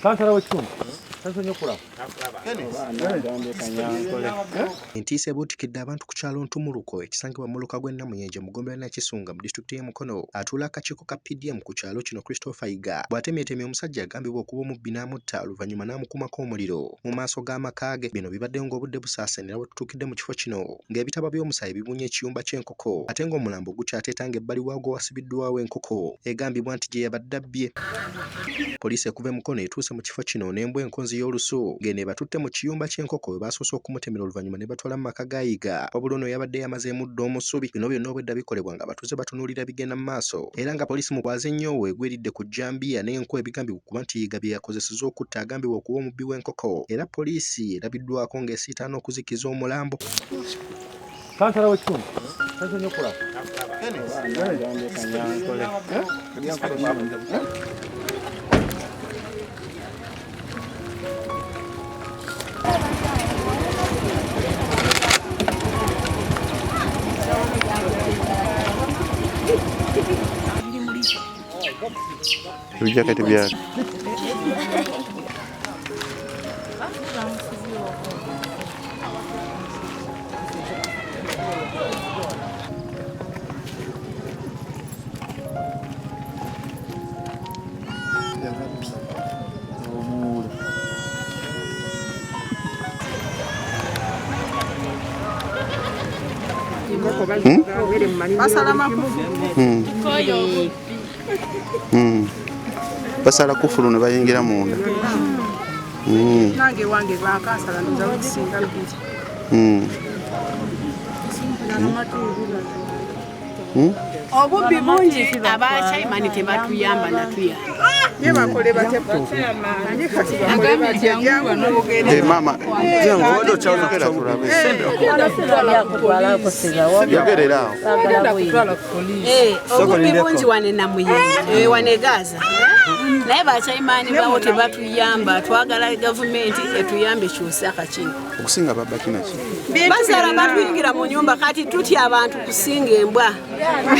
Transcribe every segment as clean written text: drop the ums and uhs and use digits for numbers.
Kansala w'ekitundu tansonyi okulaba entiisa ebuutikidde abantu ku kyalo Ntumuluko ekisangibwa mu Muluka gw'e Namuyenje mu Ggombero Nakisunga mu disitulikiti y'e Mukono. Atuula akakiiko ka PDM ku kyalo kino Christopher Yiga bw'atemyetemye omusajja agambibwa okuba omubbi n'amutta oluvannyuma n'amukumako omuliro mu maaso g'amaka ge. Bino bibaddeyo ng'obudde busaasaanira bwe tutuukidde mu kifo kino ng'ebitaba by'omusaayi bibunye ekiyumba ky'enkoko ate ng'omulambo gukyateeta ng'ebbali waagwo wasibiddwawo enkoko egambibwa nti gye yabadde abbye. Poliisi ekuva e Mukono etuuse mu kifo kino n'embwa enkonzi y'olusu ng'eno ebatutte mu kiyumba ky'enkoko we baasoose okumutemera oluvannyuma ne batwala mu maka ga Yiga. Wabula ono yabadde yamaze emuddo omusubi. Bino byonna obwedda bikolebwa ng'abatuuze batunuulira bigenda mu maaso era nga poliisi mu bwaze nnyo weegweridde ku jjambiya n'enku ebigambibwa okuba nti Yiga bye yakozesezza okutta agambibwa okuba omubbi w'enkoko era poliisi erabiddwako ng'esiitaana okuzikiza omulambo. Kansala w'ekitundu tansonyi okulaba Jaketi byake basala kufulu ne bayingira munda. Nange wange bakansala ndoza kusinga lubiri. Obubbi bungi abakyayimani tebatuyamba natuya. Ye bakole batya ani kati bakole batya Mama ngodo chaona kutulabe yagerera obubbi bungi wane Namuyenje wane Gaza naye bakyayimani bawo tebatuyamba twagala gavumenti etuyambe kyusa akakini okusinga baba kinaki basala batuyingira mu nyumba kati tutya abantu kusinga embwa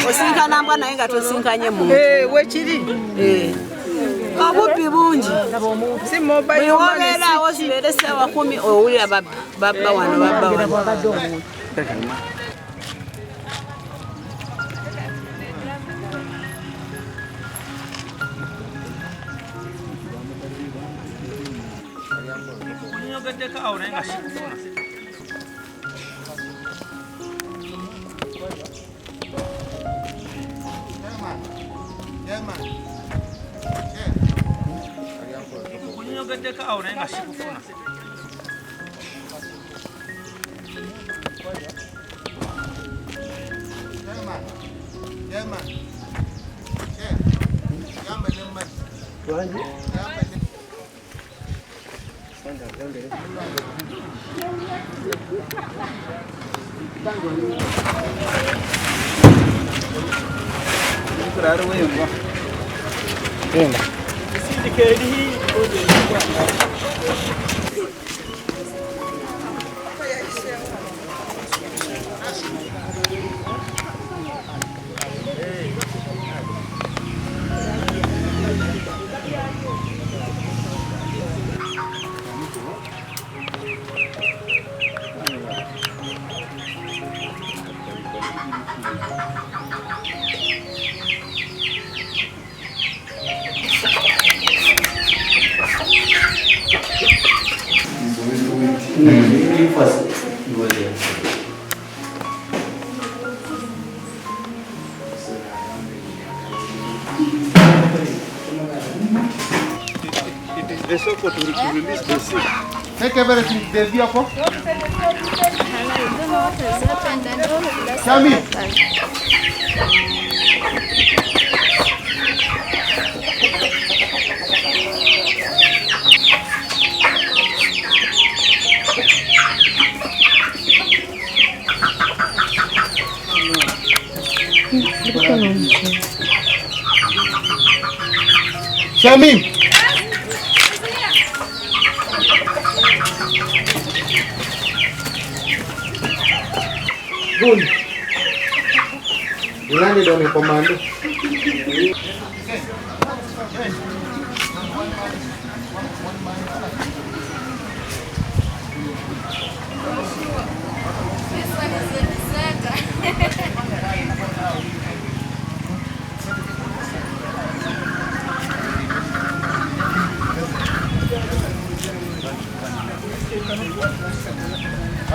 osinkana mbwa naye nga tosinkanye muntu wekiri obubbi bungi bwewobeeraawo zibeere essaawa 10 owulira babba wano babba wano. The so-called to release the sick. Take everything there vehicle. Tell me. Shamim. Good. You landed on a commando.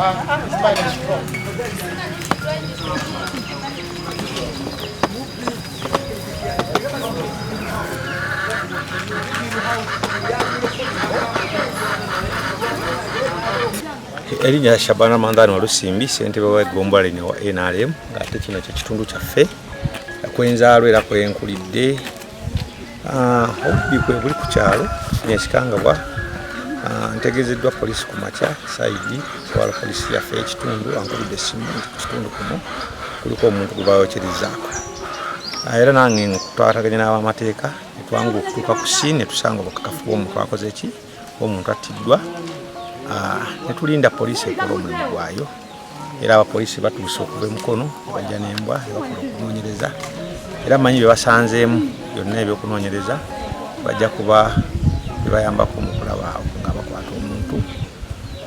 Erinnya Shabana Mandani Walusimbi ssentebe w'eggombolola lino wa NRM ng'ate kino kye kitundu kyaffe kwenzaalwa era kwenkulidde. Obubbi kwe buli ku kyalo tufunye ekikangabwa. Ntegeezeddwa poliisi ku makya sayidi twala poliisi yaffe ekitundu ankubidde essimu nti ku kitundu kuno kuliko omuntu gwe bayokyerizaako. Era nange twataganye n'abamateeka ne twanguwa okutuuka ku ssiini ne tusanga obukakafu bw'omuntu akoze eki omuntu attiddwa. Ne tulinda poliisi ekola omulimu gwayo era abapoliisi batuuse okuva emukono ne bajja n'embwa ne bakola okunoonyereza era manyi bye basanzeemu byonna ebyokunoonyereza bajja kuba bebayambako mu kulaba nga bakwata omuntu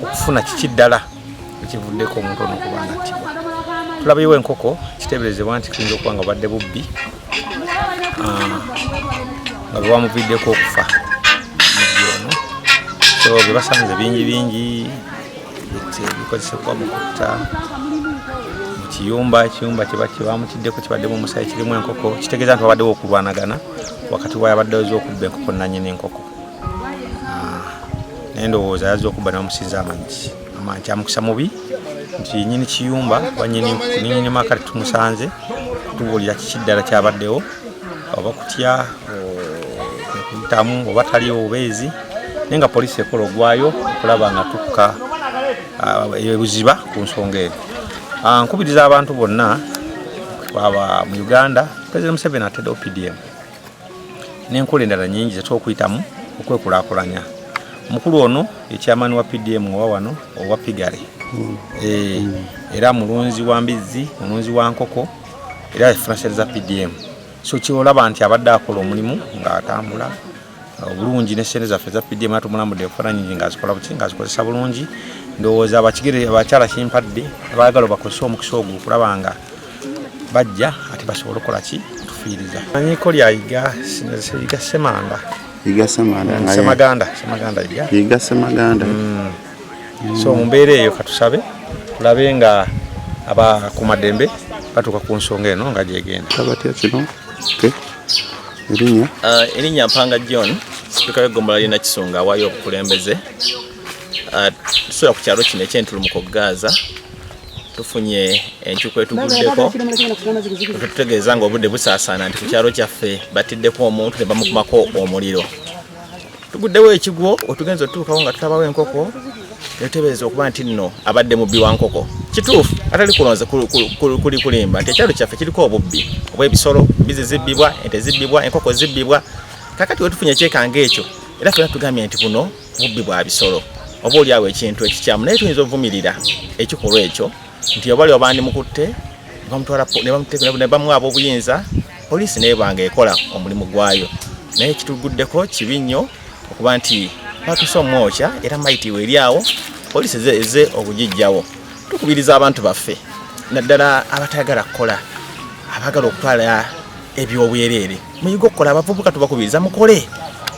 okufuna kiki ddala ekivuddeko omuntu ono okuba nga attibwa. Tulabayo enkoko kiteeberezebwa nti kiyinza okuba nga badde bubbi nga bwe bamuviddeko okufa ono. So bye basanze bingi bikozesebwa mu kutta mu kiyumba kye bamutiddeko kibaddemu omusaayi kirimu enkoko kitegeeza nti wabaddewo okulwanagana wakati wayabaddewo ez'okubba enkoko nannyini enkoko. Naye ndowooza yazze okubba n'omusinza amangi amukisa mubi nti nnyini kiyumba nnyini maka tumusanze tubuulira kiki ddala kyabaddewo oba kutya okuyitamu oba taliwo obubeezi naye nga poliisi ekola ogwayo okulaba nga tukka ebuziba ku nsonga eno. Nkubiriza abantu bonna aba mu Uganda President Museveni ateddewo PDM n'enkola endala nnyingi zetwokuyitamu okwekulaakulanya. Mukulu ono ekyamaani wa PDM owa wano owa Pigare era mulunzi wa mbizzi mulunzi wa nkoko era afuna sente za PDM. So kyolaba nti abadde akola omulimu ng'atambula obulungi ne sente zaffe za PDM atumulamudde okufuna nnyingi ng'azikola buki ng'azikozesa bulungi. Ndowooza abakyala kimpadde abaagala bakozesa omukisa ogwo okulaba nga bajja ate basobola okukola ki tufiiriza. Manyiiko lyayiga Semanda Semaganda yiga Semaganda. So mu mbeera eyo katusabe tulabe nga abakuumaddembe batuuka ku nsonga eno nga gyegenda. Kabatya kino Erinnya Mpanga John Sipiika w'eggombolola lina Kisunga awaayo obukulembeze. Tusula ku kyalo kino eky'entulumuko Gaza tufunye enkyuko etuguddeko tutegeeza nga obudde busaasaana nti ku kyalo kyaffe batiddeko omuntu ne bamukumako omuliro. Tuguddewo ekigwo otugenza otutuukawo nga tutabawo enkoko netuteebereza okuba nti nno abadde mubbi wa nkoko. Kituufu atali kulonze kuli kulimba nti ekyalo kyaffe kiriko obubbi obw'ebisolo, mbizi zibbibwa, ente zibbibwa, enkoko zibbibwa. Kakati we tufunye ekyekanga ekyo era ffenna tugambye nti buno bubbi bwa bisolo oba oliawo ekintu ekikyamu naye tuyinza ovumirira ekikolwa ekyo nti oba oli obandi mukutte ne bamuwaaba obuyinza poliisi naye banga ekola omulimu gwayo. Naye kituguddeko kibi nnyo okuba nti batuuse omwokya era mayitiibwe eri awo poliisi eze okugijjawo. Tukubiriza abantu baffe naddala abatayagala kukola abagala okutwala ebyobwereere muyiga okukola abavubuka tubakubiriza mukole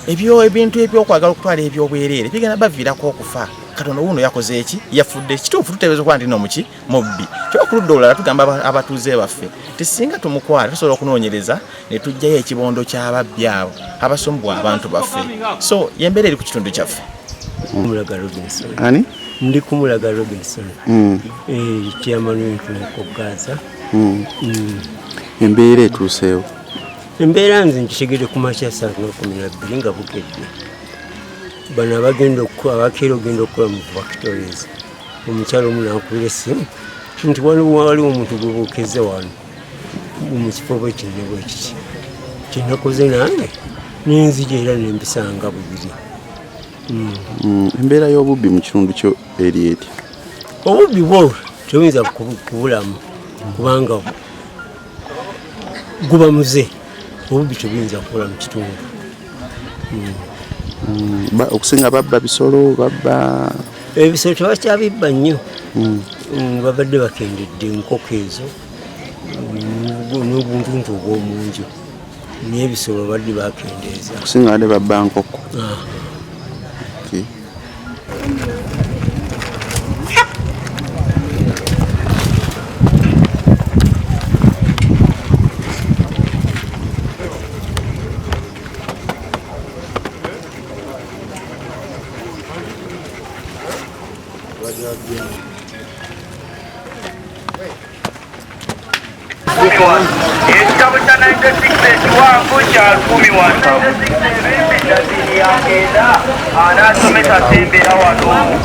ebintu ebyokwagala okutwala ebyobwereere bigenda baviirako okufa. Katonda wuno yakoze eki yafudde kituufu tuteebereza okuba nti nomuki mubbi. Kyokuludda olulala tugamba abatuuze baffe tisinga tumukwala tusobola okunoonyereza ne tujjayo ekibondo ky'ababbi abo abasombwa abantu baffe. So yembeera eri ku kitundu kyaffe. Kumulaga Robinson. Ani? Ndi Kumulaga Robinson. Chairman w'entulumuko Gaza. Embeera etuuseewo. Embeera nze nkitegedde ku makya 12 nga bukedde. Bano abakeera ogenda okukola mu factories. Omukyalo omu n'ankubira essimu nti waliwo omuntu gwe bookeze wano mu kifo bwe kino bwe kiki. Kye nakoze nange n'enzija era ne mbisanga bubiri. Embeera y'obubbi mu kitundu kyo eri eti? Obubbi bwo toyinza kubulamu kubanga guba muze. Obubbi tobuyinza kukola mu kitundu. Okusinga babba bisolo babba ebisolo tebakyabibba nnyo. Babadde bakendedde enkoko ezo n'obuntuntu obw'omunju naye ebisolo babadde bakendeeza. okusinga badde babba nkoko. wano. Ekitabo kya 96 ekiwanvu kya 10 wano. 96 ebimbi yakenda anaasomesa tembera wano.